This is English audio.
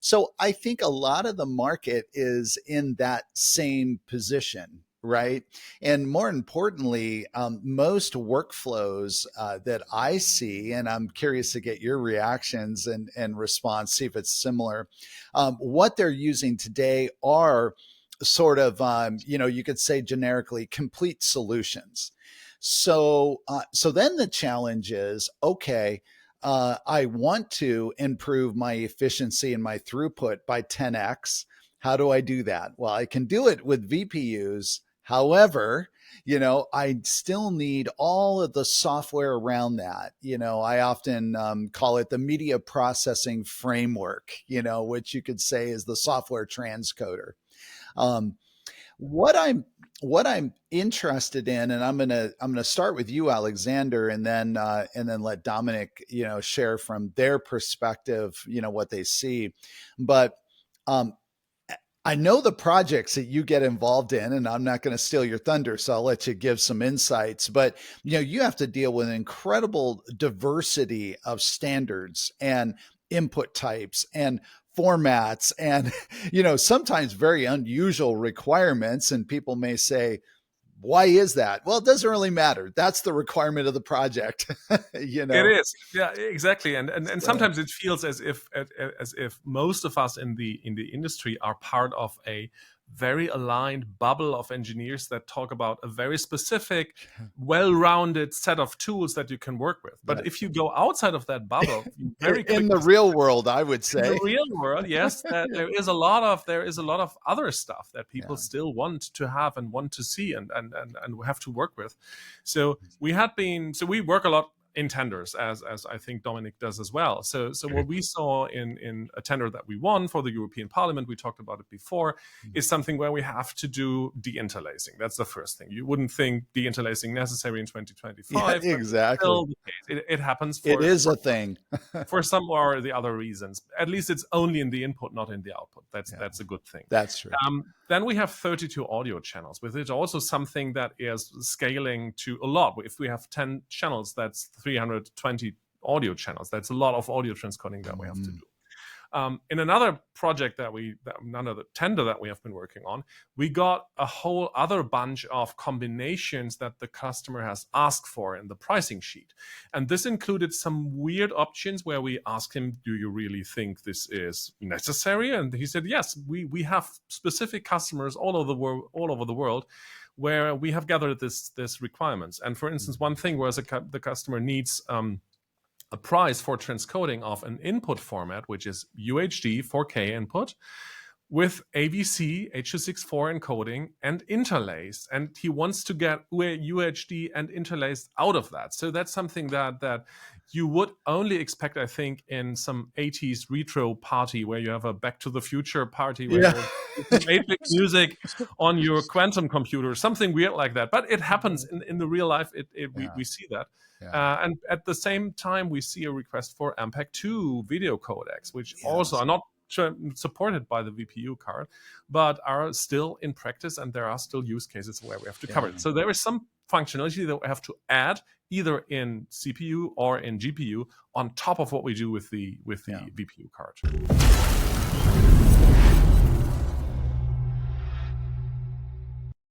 So I think a lot of the market is in that same position, right? And more importantly, most workflows that I see, and I'm curious to get your reactions and response, see if it's similar. What they're using today are sort of, you could say generically, complete solutions. So then the challenge is, okay, I want to improve my efficiency and my throughput by 10x. How do I do that? Well, I can do it with VPUs. However, I still need all of the software around that. I often call it the media processing framework, which you could say is the software transcoder. Um, what I'm interested in, and I'm gonna start with you, Alexander, and then let Dominic share from their perspective what they see. But um, I know the projects that you get involved in, and I'm not going to steal your thunder, so I'll let you give some insights. But you have to deal with an incredible diversity of standards and input types and formats and sometimes very unusual requirements. And people may say, why is that? Well, it doesn't really matter. That's the requirement of the project. It is, yeah, exactly. And sometimes it feels as if most of us in the industry are part of a very aligned bubble of engineers that talk about a very specific, well-rounded set of tools that you can work with. But if you go outside of that bubble, very in the real world, I would say, in the real world, yes, there is a lot of other stuff that people still want to have and want to see and have to work with. So we work a lot in tenders, as I think Dominic does as well. So what we saw in a tender that we won for the European Parliament, we talked about it before, is something where we have to do deinterlacing. That's the first thing. You wouldn't think deinterlacing necessary in 2025. Yeah, exactly. Still the case. It happens. It is a thing. For some or the other reasons. At least it's only in the input, not in the output. That's a good thing. That's true. Then we have 32 audio channels, with it also something that is scaling to a lot. If we have 10 channels, that's 320 audio channels. That's a lot of audio transcoding that we have to do. In another project another tender that we have been working on, we got a whole other bunch of combinations that the customer has asked for in the pricing sheet. And this included some weird options where we asked him, do you really think this is necessary? And he said, yes, we have specific customers all over the world where we have gathered this requirements. And for instance, one thing was the customer needs a price for transcoding of an input format, which is UHD 4K input with AVC H.264 encoding and interlaced. And he wants to get UHD and interlaced out of that. So that's something that you would only expect, I think, in some 80s retro party where you have a Back to the Future party where you make music on your quantum computer, something weird like that. But it happens in the real life. We see that. Yeah. And at the same time, we see a request for MPEG-2 video codecs, which also are not supported by the VPU card, but are still in practice, and there are still use cases where we have to cover it. So there is some functionality that we have to add either in CPU or in GPU on top of what we do with the VPU card.